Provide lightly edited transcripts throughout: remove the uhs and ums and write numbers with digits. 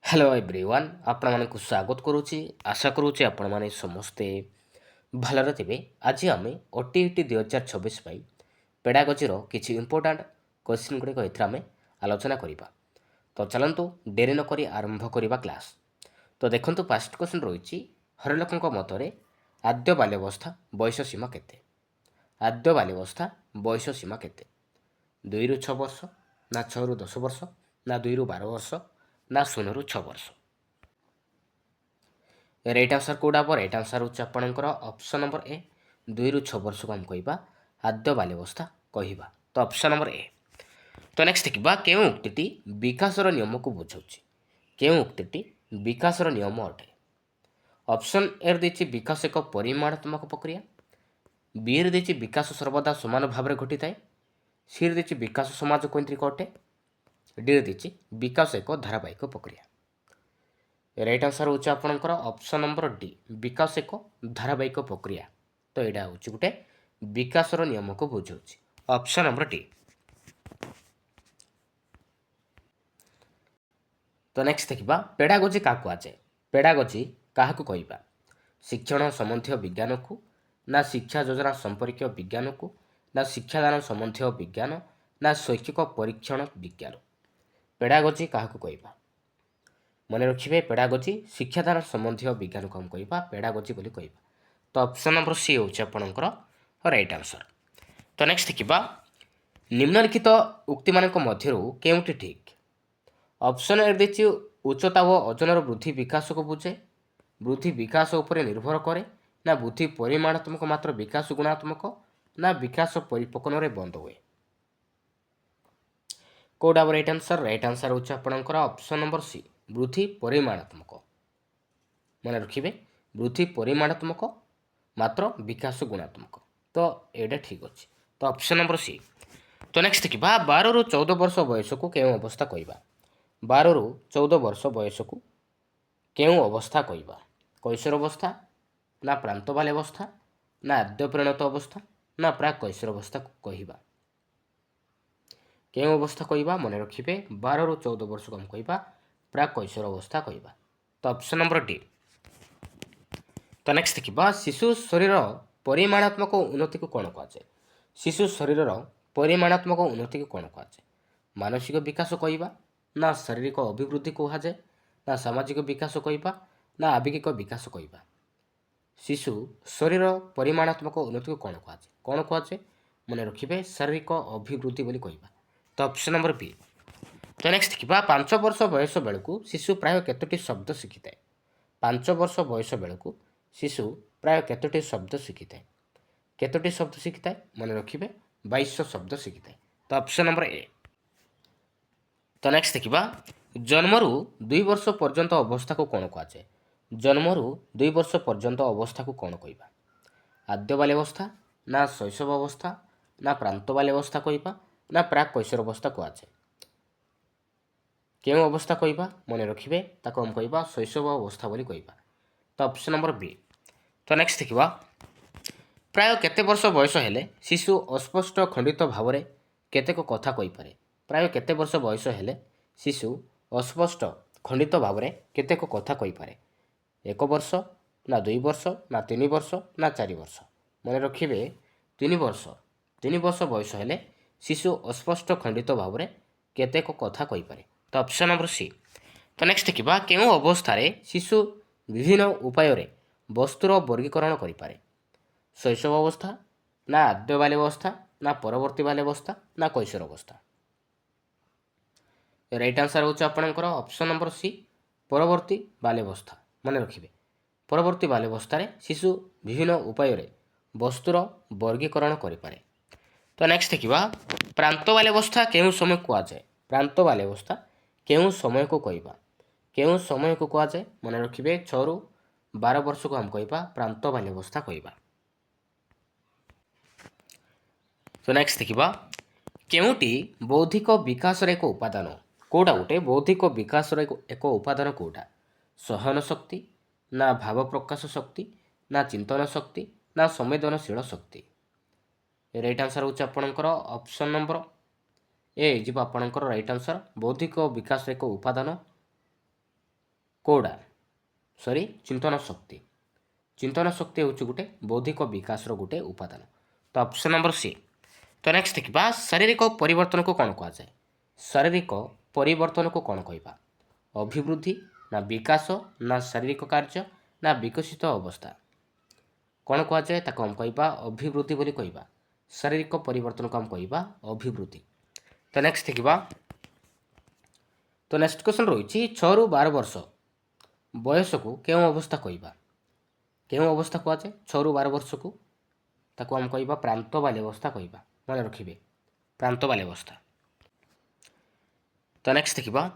Hello everyone आपण मानक स्वागत करुच्ची आशा करुच्ची आपण माने समस्ते भलरे थे। आज आम ओटीईटी 2026 पेडागोजीर किसी इंपोर्टाट क्वेश्चन गुड़िक एमें आलोचना करवा। तो चलतु डेरी नक आरंभ करवा क्लास। तो देखो फास्ट क्वेश्चन रही हरलोकों मतरे आद्य बाल्यवस्था बयस सीमा केते। आद्य बाल्यवस्था बयस सीमा केते 2 ରୁ 6 वर्ष ना 6 ରୁ 10 वर्ष ना 2 ରୁ 12 वर्ष ना 0 ରୁ 6 वर्ष। राइट आंसर कौटा हम राइट आंसर हूँ आपंकर ऑप्शन नंबर ए 2 ରୁ 6 वर्ष को हम कह आद्य बाल्यवस्था कहवा। तो ऑप्शन नंबर ए। तो नेक्स्ट देखा क्यों उक्ति विकासर नियम को बुझाऊँ। क्यों उक्ति विकासर नियम अटे। ऑप्शन ए देती विकास एक परिमाणात्मक प्रक्रिया, बी रे देती विकास सर्वदा समान भाव में घटी थाए, सी रे देती विकास समाज केन्द्रिक अटे, डी रे देती विकास एक धारावाहिक प्रक्रिया। राइट आंसर हूँ आपंकर ऑप्शन नंबर डी विकास एक धारावाहिक प्रक्रिया। तो यहाँ हूँ गोटे विकासर नियम को बुझाऊँ ऑप्शन नंबर डी। तो नेक्स्ट देखा पेडागोजी क्या कहुए। पेडागोजी क्या कहवा शिक्षण संबंधी विज्ञान को ना शिक्षा योजना संपर्क विज्ञान को ना शिक्षादान संबंधी विज्ञान ना शैक्षिक परीक्षण विज्ञान। पेडागोजी क्या कहवा मन रखिए पेडागोजी शिक्षादान संबंधी विज्ञान को हम कहवा पेडागोजी बोली कहवा। तो ऑप्शन नंबर सी हूँ आपंकर राइट आंसर। तो नेक्स्ट देखा निम्नलिखित उक्ति मान मध्य केउटी ठीक। ऑप्शन ए देखिए उच्चता व ओजन वृद्धि विकास को बुझे, वृद्धि विकास उपर निर्भर करे ना वृद्धि परिमाणात्मक मात्र विकास गुणात्मक ना विकास परिपक्वन में बंद हुए। कौटा राइट आंसर राइट आंसर हूँ आपंकर ऑप्शन नंबर सी वृद्धि परिमाणात्मक। मन रखिए वृद्धि परिमाणात्मक मात्र विकास गुणात्मक। तो यहाँ ठीक अच्छे। तो ऑप्शन नंबर सी। तो नेक्स्ट देखा 12 ରୁ 14 वर्ष बयस को क्यों अवस्था कहवा। 12 ରୁ 14 वर्ष बयस को क्यों अवस्था कहवा कैशोर अवस्था ना प्रांत बाल्यावस्था ना आद्य परिणत अवस्था ना प्राक कैशोर अवस्था कहवा। क्यों अवस्था कहवा मन रखिए 12 ରୁ 14 वर्ष को हम कहवा प्राक कैशोर अवस्था कहवा। तो ऑप्शन नंबर डी। तो नेक्स्ट देखा शिशु शरीर परिमाणात्मक उन्नति को कौन कहुए। शिशु शरीर परिमाणात्मक उन्नति को कौन कहुए मानसिक विकास कहवा ना शारीरिक अभिवृद्धि कहुए ना सामाजिक विकास कहवा ना आवेगिक विकास कहवा। शिशु शरीर परिमाणात्मक उन्नति को कौन कहुए मन रखिए शारीरिक अभिवृद्धि बोली कहवा। तो ऑप्शन नंबर बी। तो नेक्स्ट देखा 5 वर्ष बयस बेलू शिशु प्राय केतोटी शब्द शिखी थाए। 5 वर्ष बयस बेलू शिशु प्राय केतोटी शब्द शिखी थाए। केतोटी शब्द शिखी थाए मन रखिए 2200 शब्द शिखी थाए। तो ऑप्शन नंबर ए। तो नेक्स्ट देखा जन्मरू 2 वर्ष पर्यंत अवस्था को कौन कहुए। जन्मरू 2 वर्ष पर्यंत अवस्था को कौन कहवा आद्य बाल्यावस्था ना शैशव अवस्था ना प्रांत बाल्यावस्था कहवा ना प्राक कैशोर अवस्था कहुए। क्यों अवस्था कहवा मन रखिए ताको हम कहवा शैशव अवस्था बोली कहवा। तो ऑप्शन नंबर बी। तो नेक्स्ट देखा प्राय केते वर्ष बयस हेले शिशु अस्पष्ट खंडित भाव में केतेक कथा कहीपरे। प्राय केते वर्ष बयस हेले शिशु अस्पष्ट खंडित भाव में केतेक कथा कहीपरे 1 वर्ष ना 2 वर्ष ना 3 वर्ष ना 4 वर्ष। मन रखिए 3 वर्ष। 3 वर्ष बयस हेले शिशु अस्पष्ट खंडित भाव में केतेक कथा कहीपरे। तो ऑप्शन नंबर सी। तो नेक्स्ट देखा क्यों अवस्था शिशु विभिन्न उपाय वस्तुर वर्गीकरण करें शैशव अवस्था ना आद्य बाल्यावस्था ना परवर्ती बाल्यावस्था ना कैशोर अवस्था। राइट आंसर हूँ आपंकर ऑप्शन नंबर सी परवर्ती बाल्यावस्था। मन रखिए परवर्ती बाल्यावस्था शिशु विभिन्न उपाय वस्तुर वर्गीकरण करें। तो नेक्स्ट देखा प्रांत बाल्यावस्था केउं समय कहुए। प्रांत बाल्यावस्था केउं समय को कहवा केउं समय को कहुए मन रखिए 6 ରୁ 12 वर्ष को हम कहवा प्रांत बाल्यावस्था कहवा। तो नेक्स्ट देखा केउटी बौद्धिक विकास एक उपादान कौटा गोटे बौद्धिक विकास एक उपादान कौटा सहन शक्ति ना भाव प्रकाश शक्ति ना चिंतन शक्ति ना संवेदनशील शक्ति। राइट आंसर हूँ आपंकर ऑप्शन नंबर ए जी आपंकर राइट आंसर बौद्धिक विकास एक उपादान कोड़ा सॉरी चिंतन शक्ति हूँ गोटे बौद्धिक विकास गोटे उपादान। तो ऑप्शन नंबर सी। तो नेक्स्ट देखिबा शारीरिक परिवर्तन को कौन कहुए? शारीरिक परिवर्तन को कौन कहबा? अभिवृद्धि ना विकास ना शारीरिक कार्य ना विकसित अवस्था कौन कहुए? ताको हम कहबा अभिवृद्धि बोली कहबा। शारीरिक परिवर्तन को हम कहबा अभिवृद्धि। तो नेक्स्ट देखिबा तो नेक्स्ट क्वेश्चन रही 6 ରୁ 12 वर्ष बयस को केउं अवस्था कहबा? केउं अवस्था कहुए? 6 ରୁ 12 वर्ष को ताको हम कहबा प्रांत बाल्यावस्था कहबा। मन रखिबे प्रांत बाल्यावस्था। तो नेक्स्ट देखिबा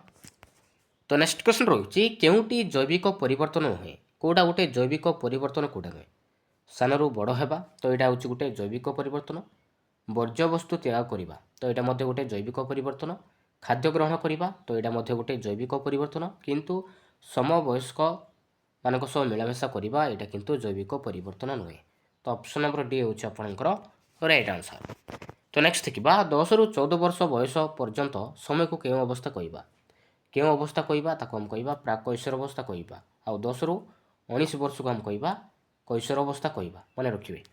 तो नेक्स्ट क्वेश्चन रही केउंटी जैविक परिवर्तन नुहे? कोडा गोटे जैविक परिवर्तन कोडा नुहे? सानरू बड़ हेबा तो यहाँ हूँ गोटे जैविक परिवर्तन। वर्ज्यवस्तु त्याग करवा तो यहाँ मध्य गोटे जैविक परिवर्तन। खाद्य ग्रहण करवा तो यहाँ मध्य गोटे जैविक परिवर्तन। किंतु समवयस्क मानक सह मिलामेशा करवा यहाँ किंतु जैविक परिवर्तन नुहे। तो ऑप्शन नंबर डी हूँ आपणकर राइट आंसर। तो नेक्स्ट देखिबा 10 ରୁ 14 वर्ष बयस पर्यंत समय को केउं अवस्था कहबा? केउं अवस्था कहबा? ताको हम कहबा प्राक कैशोर अवस्था कहबा। आ 10 ରୁ 19 वर्ष को हम कहबा कैशोर अवस्था कहबा। मन रखिबे।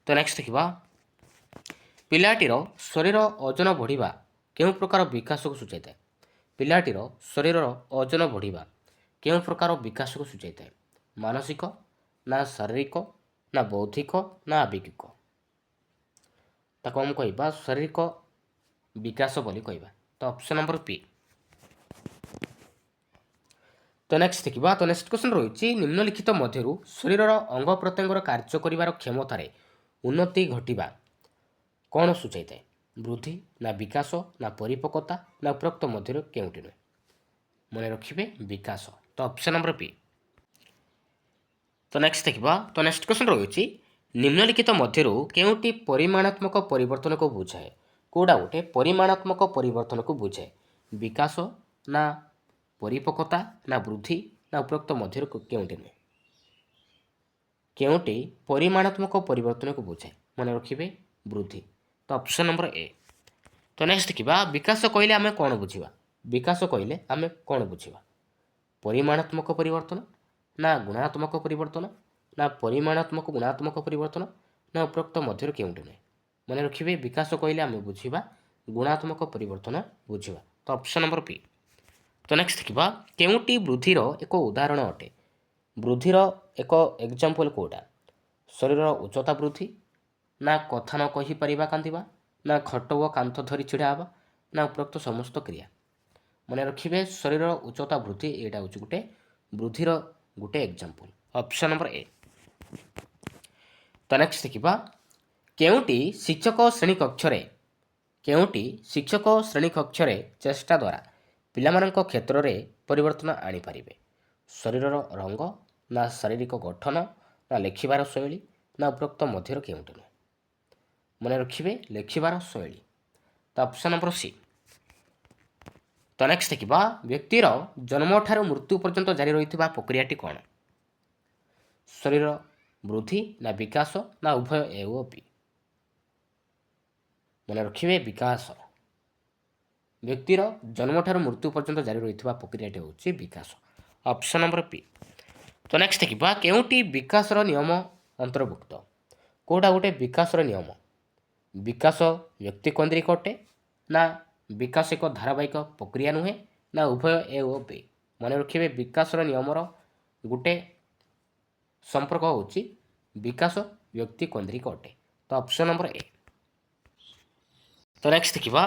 तो नेक्स्ट देखिबा पिलाटीर शरीर ओजन बढ़िबा केउं प्रकार विकास को सूचाइଥାଏ? पिलाटीर शरीर ओजन बढ़िबा केउं प्रकार विकास को सूचाइଥାଏ? मानसिक ना शारीरिक ना बौद्धिक ना आवेगिक? ताको हम कहबा शारीरिक विकास बोली कहबा। तो ऑप्शन नंबर पी। तो नेक्स्ट देखिबा तो नेक्स्ट क्वेश्चन रही निम्नलिखित मध्यरु शरीरर अंग प्रत्यंगर कार्य करिवार क्षमतार उन्नति घटिबा कौन सूचाइଥାଏ? वृद्धि ना विकास ना परिपक्वता ना उपरोक्त मध्यरु केउंटी नुहे? मन रखिबे विकास। तो ऑप्शन नंबर पी। तो नेक्स्ट देखिबा तो नेक्स्ट क्वेश्चन रही निम्नलिखित मध्यरु केउंटी परिमाणात्मक परिवर्तन को बुझाए? कोडा गोटे परिमाणात्मक परिवर्तन को बुझाए? विकास ना परिपक्वता ना वृद्धि ना उपरोक्त मध्यरु केउंटी नुहे? केउंटी परिमाणात्मक परिवर्तन को बुझाए? मन रखिबे वृद्धि। तो ऑप्शन नंबर ए। तो नेक्स्ट देखिबा विकास कहले आमे कौन बुझिबा? विकास कहले आमे कौन बुझिबा? परिमाणात्मक परिवर्तन ना गुणात्मक परिवर्तन ना परिमाणात्मक गुणात्मक परिवर्तन ना उपरोक्त मध्यरु केउंटी नुहे? मन रखिबे विकास कहले आमे बुझिबा गुणात्मक परिवर्तन बुझिबा। तो ऑप्शन नंबर पी। तो नेक्स्ट देखिबा केउंटी वृद्धिर एक उदाहरण अटे? वृद्धिर एक एग्जांपल कोडा? शरीर उच्चता वृद्धि ना कथा न कहि परिबा कांदिबा ना खट व कांथ धरी छिड़ा हवा ना उपरोक्त समस्त क्रिया? मन रखिबे शरीर उच्चता वृद्धि एटा हूँ गोटे वृद्धिर गोटे एग्जांपल। Option number A. तो नेक्स्ट देखिबा केउंटी शिक्षक श्रेणी कक्षरे चेष्टा द्वारा पिलामानंक क्षेत्र में परिवर्तन आनी पारिबे? शरीरर रंग ना शारीरिक गठन ना लेखिबार शैली ना उपरोक्त मध्यरु केउंटी नुहे? मन रखिबे लेखिबार शैली। तो ऑप्शन नंबर सी। तो नेक्स्ट देखिबा व्यक्तिर जन्म ठारू मृत्यु पर्यंत जारी रहिथिबा प्रक्रियाटी कौन? शरीर वृद्धि ना विकास ना उभय ए ओ बी? मन रखिबे विकास। व्यक्तिर जन्म ठारू मृत्यु पर्यंत जारी रहिथिबा प्रक्रियाटी होछि विकास। Option number P. तो नेक्स्ट देखिबा केउंटी विकासर नियम अंतर्भुक्त? कोडा गोटे विकासर नियम? विकास व्यक्तिकेन्द्रिक अटे ना विकास एक धारावाहिक प्रक्रिया नुहे ना उभय ए ओ बी? मन रखिबे विकासर नियमर गोटे संपर्क होछि विकास व्यक्तिकेन्द्रिक अटे। तो ऑप्शन नंबर ए। तो नेक्स्ट देखिबा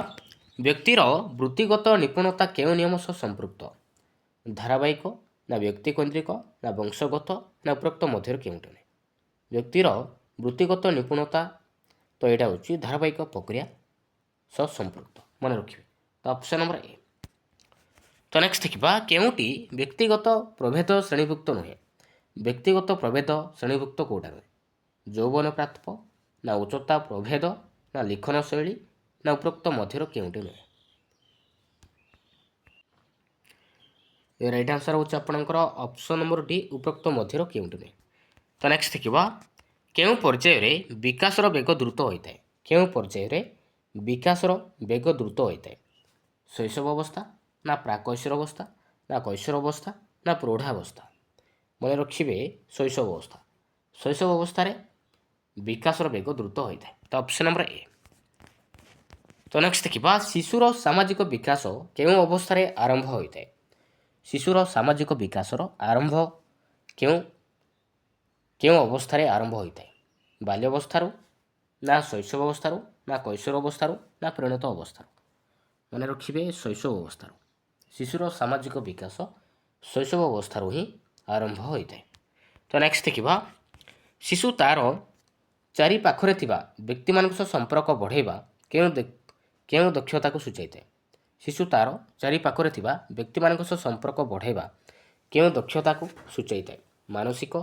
व्यक्तिर वृत्तिगत निपुणता केउं नियम सह संपृक्त? धारावाहिक ना व्यक्तिकेन्द्रिक ना वंशगत ना उपरोक्त मध्यरु केउंटी नुहे? व्यक्तिर वृत्तिगत निपुणता तो यहाँ हूँ धारावाहिक प्रक्रिया सह संपृक्त। मन रखिए। तो ऑप्शन नंबर ए। तो नेक्स्ट देखिबा केउंटी व्यक्तिगत प्रभेद श्रेणीभुक्त नुहे? व्यक्तिगत प्रभेद श्रेणीभुक्त कोटा नुहे? यौवन प्राप्त ना उच्चता प्रभेद ना लिखन शैली ना उपरोक्त मध्यरु केउंटी नुहे? राइट आंसर होछि आपनकर ऑप्शन नंबर डी उपरोक्त मध्यरु केउंटी नुहे। तो नेक्स्ट देखिबा केउं पर्यायर रे विकासर वेग द्रुत होइଥାଏ? केउं पर्यायर रे विकासर वेग द्रुत होइଥାଏ? शैशव अवस्था ना प्राकैशोर अवस्था ना कैशोर अवस्था ନା ପ୍ରୌଢ଼ାବସ୍ଥା? ମନେ ରଖିବେ ଶୈଶବ ଅବସ୍ଥା। ଶୈଶବ ଅବସ୍ଥାରେ ବିକାଶର ବେଗ ଦ୍ରୁତ ହୋଇଥାଏ। ତ ଅପସନ୍ ନମ୍ବର ଏ। ତ ନେକ୍ସଟ ଦେଖିବା ଶିଶୁର ସାମାଜିକ ବିକାଶ କେଉଁ ଅବସ୍ଥାରେ ଆରମ୍ଭ ହୋଇଥାଏ? ଶିଶୁର ସାମାଜିକ ବିକାଶର ଆରମ୍ଭ କେଉଁ କେଉଁ ଅବସ୍ଥାରେ ଆରମ୍ଭ ହୋଇଥାଏ? ବାଲ୍ୟାବସ୍ଥାରୁ, ନା ଶୈଶବ ଅବସ୍ଥାରୁ, ନା କୈଶୋର ଅବସ୍ଥାରୁ, ନା ପରିଣତ ଅବସ୍ଥାରୁ? ମନେ ରଖିବେ ଶୈଶବ ଅବସ୍ଥାରୁ। ଶିଶୁର ସାମାଜିକ ବିକାଶ ଶୈଶବ ଅବସ୍ଥାରୁ ହିଁ ଆରମ୍ଭ ହୋଇଥାଏ। ତ ନେକ୍ସଟ ଦେଖିବା ଶିଶୁ ତାର ଚାରିପାଖରେ ଥିବା ବ୍ୟକ୍ତିମାନଙ୍କ ସହ ସମ୍ପର୍କ ବଢ଼ାଇବା କେଉଁ ଦକ୍ଷତାକୁ ସୂଚାଇଥାଏ? ଶିଶୁ ତାର ଚାରିପାଖରେ ଥିବା ବ୍ୟକ୍ତିମାନଙ୍କ ସହ ସମ୍ପର୍କ ବଢ଼ାଇବା କେଉଁ ଦକ୍ଷତାକୁ ସୂଚାଇଥାଏ? ମାନସିକ,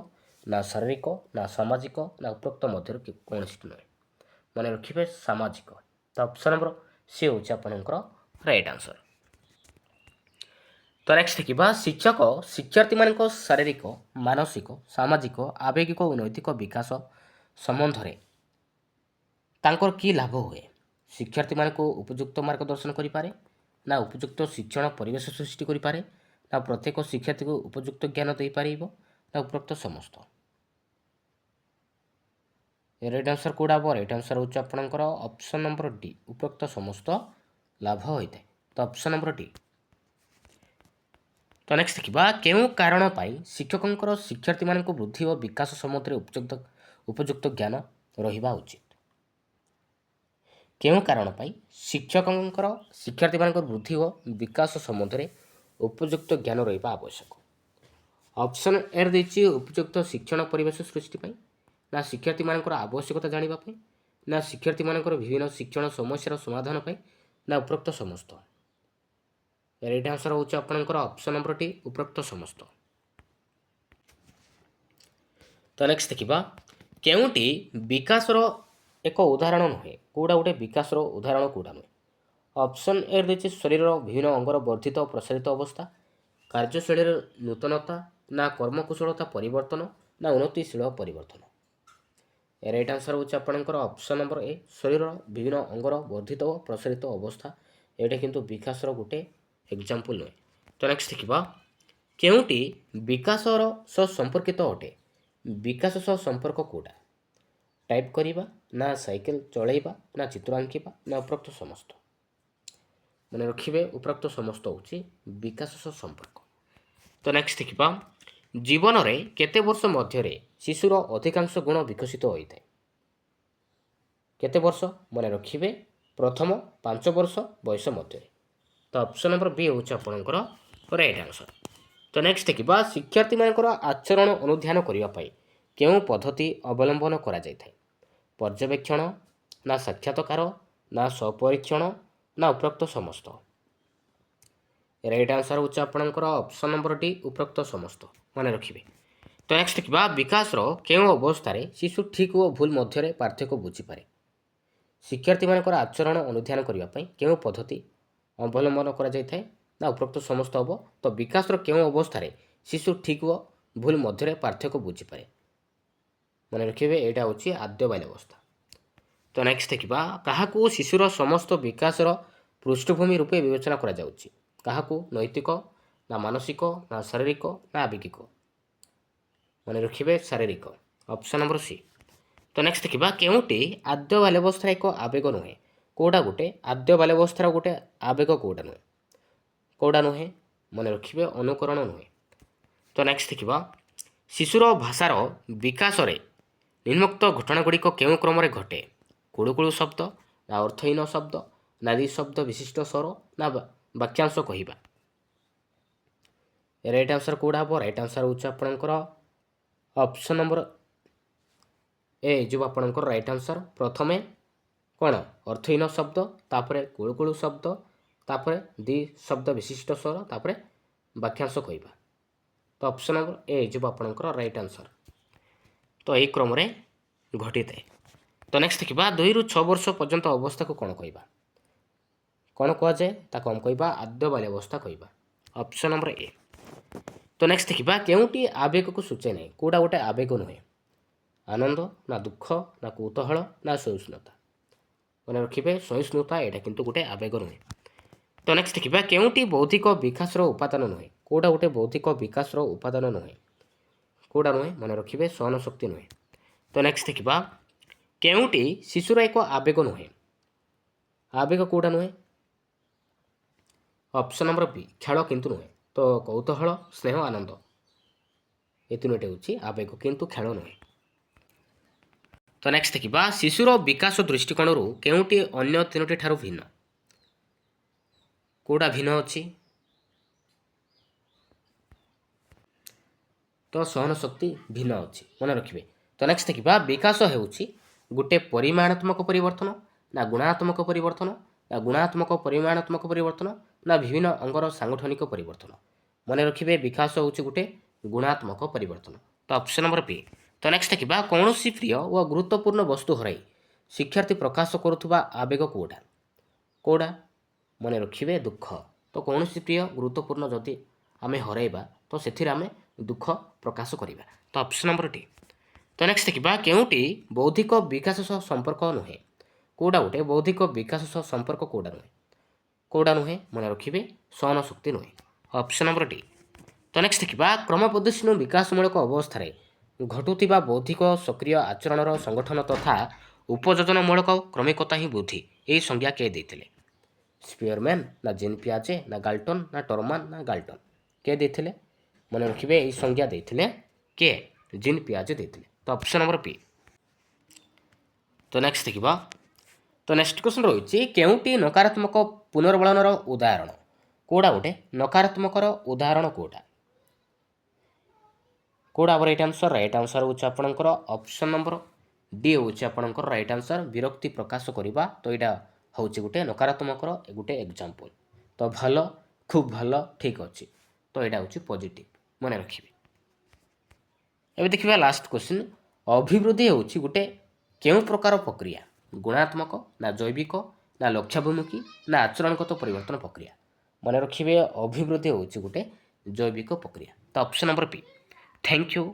ନା ଶାରୀରିକ, ନା ସାମାଜିକ, ନା ଉପରୋକ୍ତ ମଧ୍ୟରୁ କୌଣସି ନୁହେଁ। ମନେ ରଖିବେ ସାମାଜିକ। ତ ଅପସନ୍ ନମ୍ବର ସି ହେଉଛି ଆପଣଙ୍କର ରାଇଟ୍ ଆନ୍ସର। ତ ନେକ୍ସଟ ଦେଖିବା ଶିକ୍ଷକ ଶିକ୍ଷାର୍ଥୀମାନଙ୍କ ଶାରୀରିକ, ମାନସିକ, ସାମାଜିକ, ଆବେଗିକ ଓ ନୈତିକ ବିକାଶ ସମ୍ବନ୍ଧରେ ତାଙ୍କର କି ଲାଭ ହୁଏ? ଶିକ୍ଷାର୍ଥୀମାନଙ୍କୁ ଉପଯୁକ୍ତ ମାର୍ଗଦର୍ଶନ କରିପାରେ, ନା ଉପଯୁକ୍ତ ଶିକ୍ଷଣ ପରିବେଶ ସୃଷ୍ଟି କରିପାରେ, ନା ପ୍ରତ୍ୟେକ ଶିକ୍ଷାର୍ଥୀକୁ ଉପଯୁକ୍ତ ଜ୍ଞାନ ଦେଇପାରିବ, ନା ଉପରୋକ୍ତ ସମସ୍ତ? ରାଇଟ୍ ଆନ୍ସର କେଉଁଟା ହେବ? ରାଇଟ୍ ଆନ୍ସର ହେଉଛି ଆପଣଙ୍କର ଅପସନ୍ ନମ୍ବର ଡି, ଉପରୋକ୍ତ ସମସ୍ତ ଲାଭ ହୋଇଥାଏ। ତ ଅପସନ୍ ନମ୍ବର ଡି। ତ ନେକ୍ସଟ ଦେଖିବା କେଉଁ କାରଣ ପାଇଁ ଶିକ୍ଷକଙ୍କର ଶିକ୍ଷାର୍ଥୀମାନଙ୍କ ବୃଦ୍ଧି ଓ ବିକାଶ ସମ୍ବନ୍ଧରେ ଉପଯୁକ୍ତ ଜ୍ଞାନ ରହିବା ଉଚିତ? କେଉଁ କାରଣ ପାଇଁ ଶିକ୍ଷକଙ୍କର ଶିକ୍ଷାର୍ଥୀମାନଙ୍କ ବୃଦ୍ଧି ଓ ବିକାଶ ସମ୍ବନ୍ଧରେ ଉପଯୁକ୍ତ ଜ୍ଞାନ ରହିବା ଆବଶ୍ୟକ? ଅପସନ୍ ଏରେ ଦେଇଛି ଉପଯୁକ୍ତ ଶିକ୍ଷଣ ପରିବେଶ ସୃଷ୍ଟି ପାଇଁ, ନା ଶିକ୍ଷାର୍ଥୀମାନଙ୍କର ଆବଶ୍ୟକତା ଜାଣିବା ପାଇଁ, ନା ଶିକ୍ଷାର୍ଥୀମାନଙ୍କର ବିଭିନ୍ନ ଶିକ୍ଷଣ ସମସ୍ୟାର ସମାଧାନ ପାଇଁ, ନା ଉପରୋକ୍ତ ସମସ୍ତ? ରାଇଟ୍ ଆନ୍ସର ହେଉଛି ଆପଣଙ୍କର ଅପସନ୍ ନମ୍ବର ଟି, ଉପରୋକ୍ତ ସମସ୍ତ। ତ ନେକ୍ସଟ ଦେଖିବା କେଉଁଟି ବିକାଶର ଏକ ଉଦାହରଣ ନୁହେଁ? କେଉଁଟା ଗୋଟେ ବିକାଶର ଉଦାହରଣ କେଉଁଟା ନୁହେଁ? ଅପସନ୍ ଏ ଦେଇଛି ଶରୀରର ବିଭିନ୍ନ ଅଙ୍ଗର ବର୍ଦ୍ଧିତ ଓ ପ୍ରସାରିତ ଅବସ୍ଥା, କାର୍ଯ୍ୟଶୈଳୀର ନୂତନତା, ନା କର୍ମକୁଶଳତା ପରିବର୍ତ୍ତନ, ନା ଉନ୍ନତିଶୀଳ ପରିବର୍ତ୍ତନ? ରାଇଟ୍ ଆନ୍ସର ହେଉଛି ଆପଣଙ୍କର ଅପସନ୍ ନମ୍ବର ଏ, ଶରୀରର ବିଭିନ୍ନ ଅଙ୍ଗର ବର୍ଦ୍ଧିତ ଓ ପ୍ରସାରିତ ଅବସ୍ଥା। ଏଇଟା କିନ୍ତୁ ବିକାଶର ଗୋଟେ ଏକ୍ଜାମ୍ପଲ୍ ନୁହେଁ। ତ ନେକ୍ସଟ ଦେଖିବା କେଉଁଟି ବିକାଶର ସହ ସମ୍ପର୍କିତ ଅଟେ? ବିକାଶ ସହ ସମ୍ପର୍କ କେଉଁଟା? ଟାଇପ୍ କରିବା, ନା ସାଇକେଲ ଚଳାଇବା, ନା ଚିତ୍ର ଆଙ୍କିବା, ନା ଉପରୋକ୍ତ ସମସ୍ତ? ମନେ ରଖିବେ ଉପରୋକ୍ତ ସମସ୍ତ ହେଉଛି ବିକାଶ ସହ ସମ୍ପର୍କ। ତ ନେକ୍ସଟ ଦେଖିବା ଜୀବନରେ କେତେ ବର୍ଷ ମଧ୍ୟରେ ଶିଶୁର ଅଧିକାଂଶ ଗୁଣ ବିକଶିତ ହୋଇଥାଏ? କେତେ ବର୍ଷ? ମନେ ରଖିବେ ପ୍ରଥମ 5 ବର୍ଷ ବୟସ ମଧ୍ୟରେ। ତ ଅପସନ୍ ନମ୍ବର ବି ହେଉଛି ଆପଣଙ୍କର ରାଇଟ୍ ଆନ୍ସର। ତ ନେକ୍ସଟ ଦେଖିବା ଶିକ୍ଷାର୍ଥୀମାନଙ୍କର ଆଚରଣ ଅନୁଧ୍ୟାନ କରିବା ପାଇଁ କେଉଁ ପଦ୍ଧତି ଅବଲମ୍ବନ କରାଯାଇଥାଏ? ପର୍ଯ୍ୟବେକ୍ଷଣ, ନା ସାକ୍ଷାତକାର, ନା ସ୍ୱପରୀକ୍ଷଣ, ନା ଉପରୋକ୍ତ ସମସ୍ତ? ରାଇଟ୍ ଆନ୍ସର ହେଉଛି ଆପଣଙ୍କର ଅପସନ୍ ନମ୍ବର ଡି, ଉପରୋକ୍ତ ସମସ୍ତ। ମନେ ରଖିବେ। ତ ନେକ୍ସଟ ଦେଖିବା ବିକାଶର କେଉଁ ଅବସ୍ଥାରେ ଶିଶୁ ଠିକ୍ ଓ ଭୁଲ ମଧ୍ୟରେ ପାର୍ଥକ୍ୟ ବୁଝିପାରେ? ଶିକ୍ଷାର୍ଥୀମାନଙ୍କର ଆଚରଣ ଅନୁଧ୍ୟାନ କରିବା ପାଇଁ କେଉଁ ପଦ୍ଧତି ଅବଲମ୍ବନ କରାଯାଇଥାଏ? ନା ଉପରୋକ୍ତ ସମସ୍ତ ହେବ। ତ ବିକାଶର କେଉଁ ଅବସ୍ଥାରେ ଶିଶୁ ଠିକ୍ ଓ ଭୁଲ ମଧ୍ୟରେ ପାର୍ଥକ୍ୟ ବୁଝିପାରେ? ମନେ ରଖିବେ ଏଇଟା ହେଉଛି ଆଦ୍ୟ ବାଲ୍ୟାବସ୍ଥା। ତ ନେକ୍ସଟ ଦେଖିବା କାହାକୁ ଶିଶୁର ସମସ୍ତ ବିକାଶର ପୃଷ୍ଠଭୂମି ରୂପେ ବିବେଚନା କରାଯାଉଛି? କାହାକୁ? ନୈତିକ, ନା ମାନସିକ, ନା ଶାରୀରିକ, ନା ଆବେଗିକ? ମନେ ରଖିବେ ଶାରୀରିକ। Option number C. ତ ନେକ୍ସଟ ଦେଖିବା କେଉଁଟି ଆଦ୍ୟ ବାଲ୍ୟାବସ୍ଥାର ଏକ ଆବେଗ ନୁହେଁ? କେଉଁଟା ଗୋଟେ ଆଦ୍ୟ ବାଲ୍ୟାବସ୍ଥାର ଗୋଟେ ଆବେଗ କେଉଁଟା ନୁହେଁ? କେଉଁଟା ନୁହେଁ? ମନେ ରଖିବେ ଅନୁକରଣ ନୁହେଁ। ତ ନେକ୍ସଟ ଦେଖିବା ଶିଶୁର ଭାଷାର ବିକାଶରେ ନିମ୍ନୋକ୍ତ ଘଟଣାଗୁଡ଼ିକ କେଉଁ କ୍ରମରେ ଘଟେ? କୁଳୁକୁଳୁ ଶବ୍ଦ, ନା ଅର୍ଥହୀନ ଶବ୍ଦ, ନା ଶବ୍ଦ ବିଶିଷ୍ଟ ସ୍ୱର, ନା ବାକ୍ୟାଂଶ କହିବା? ରାଇଟ୍ ଆନ୍ସର କେଉଁଟା ହେବ? ରାଇଟ୍ ଆନ୍ସର ହେଉଛି ଆପଣଙ୍କର ଅପସନ୍ ନମ୍ବର ଏ ଯେଉଁ ଆପଣଙ୍କର ରାଇଟ୍ ଆନ୍ସର। ପ୍ରଥମେ କ'ଣ ଅର୍ଥହୀନ ଶବ୍ଦ, ତାପରେ କୁଳୁକୁଳୁ ଶବ୍ଦ, ତାପରେ ଶବ୍ଦ ବିଶିଷ୍ଟ ସ୍ୱର, ତାପରେ ବାକ୍ୟାଂଶ କହିବା। ତ ଅପସନ୍ ନମ୍ବର ଏ ଯେଉଁ ଆପଣଙ୍କର ରାଇଟ୍ ଆନ୍ସର। ତ ଏହି କ୍ରମରେ ଘଟିଥାଏ। ତ ନେକ୍ସଟ ଦେଖିବା 2ରୁ 6 ବର୍ଷ ପର୍ଯ୍ୟନ୍ତ ଅବସ୍ଥାକୁ କ'ଣ କହିବା? କ'ଣ କୁହାଯାଏ? ତାକୁ ଆମେ କହିବା ଆଦ୍ୟ ବାଲ୍ୟାବସ୍ଥା କହିବା। Option number A. ତ ନେକ୍ସଟ ଦେଖିବା କେଉଁଟି ଆବେଗକୁ ସୂଚାଇ ନାହିଁ? କେଉଁଟା ଗୋଟେ ଆବେଗ ନୁହେଁ? ଆନନ୍ଦ, ନା ଦୁଃଖ, ନା କୌତୂହଳ, ନା ସହିଷ୍ଣୁତା? ମନେ ରଖିବେ ସହିଷ୍ଣୁତା ଏଇଟା କିନ୍ତୁ ଗୋଟେ ଆବେଗ ନୁହେଁ। तो नेक्स्ट देखिए केउटी बौद्धिक विकास उपादान नुहे कौटा गोटे बौद्धिक विकास उपादान नुहे कौटा नुहे मन रखिए सहन शक्ति नुहे। तो नेक्स्ट देखिए केउटी शिशुर एक आवेग नुहे आवेग कौटा नुहे ऑप्शन नंबर बी खेल किंतु नुहे। तो कौतूहल स्नेह आनंद ये तीनोटी हूँ आवेग किंतु खेल नुहे। तो नेक्स्ट देखिए शिशुर विकास दृष्टिकोण केउटी अन्य तीनोटी ठारू भिन्न कौटा भिन्न अच्छी तो सहन शक्ति भिन्न अच्छी मन रखिए। तो नेक्स्ट देखिए विकास होउछि गोटे परिमाणात्मक परिवर्तन ना गुणात्मक परिवर्तन ना गुणात्मक परिमाणात्मक परिवर्तन ना विभिन्न अंगर सांगठनिक परिवर्तन मन रखिए विकास होउछि गोटे गुणात्मक परिवर्तन। तो ऑप्शन नंबर बी। तो नेक्स्ट देखिए कौन सी प्रिय व गुरुत्वपूर्ण वस्तु हराई शिक्षार्थी प्रकाश करुवा आवेग कौटा कौटा मन रखिए दुख। तो कौन सी प्रिय गुरुत्वपूर्ण जदि आम हरइबा तो से आम दुख प्रकाश करवा। तो ऑप्शन नंबर डी। तो नेक्स्ट देखिए केउटी बौद्धिक विकास सह संपर्क नुहे कौटा गोटे बौद्धिक विकास सह संपर्क कौटा नुहे मन रखिए सहन शक्ति नुहे ऑप्शन नंबर डी। तो नेक्स्ट देखिए क्रमपद्धति विकासमूलक अवस्था घटुवा बौद्धिक सक्रिय आचरण संगठन तथा उपयोजनमूलक क्रमिकता ही बुद्धि यही संज्ञा किए देते स्पियरमैन ना जीन पियाजे ना गाल्टन ना टर्मान ना गाल्टन किए देते मन रखिए यही संज्ञा देते किए जीन पियाजे देते। तो ऑप्शन नंबर बी। तो नेक्स्ट देखिए तो नेक्स्ट क्वेश्चन रही केउटी नकारात्मक पुनर्बलनर उदाहरण कौटा गोटे नकारात्मक उदाहरण कौटा कौटा राइट आंसर हूँ आपंकर ऑप्शन नंबर डी हूँ आपंकर राइट आंसर विरक्ति प्रकाश करवा। तो यहाँ हूँ गोटे नकारात्मक गोटे एग्जांपल। तो भल खूब भल ठीक अच्छे तो यहाँ हूँ पॉजिटिव मन रखिए। एवं देखिए लास्ट क्वेश्चन अभिवृद्धि हूँ गोटे केउं प्रकार प्रक्रिया गुणात्मक ना जैविक ना लक्ष्याभिमुखी ना आचरणगत परिवर्तन प्रक्रिया मन रखिए अभिवृद्धि हूँ गोटे जैविक प्रक्रिया। तो option number B. Thank you.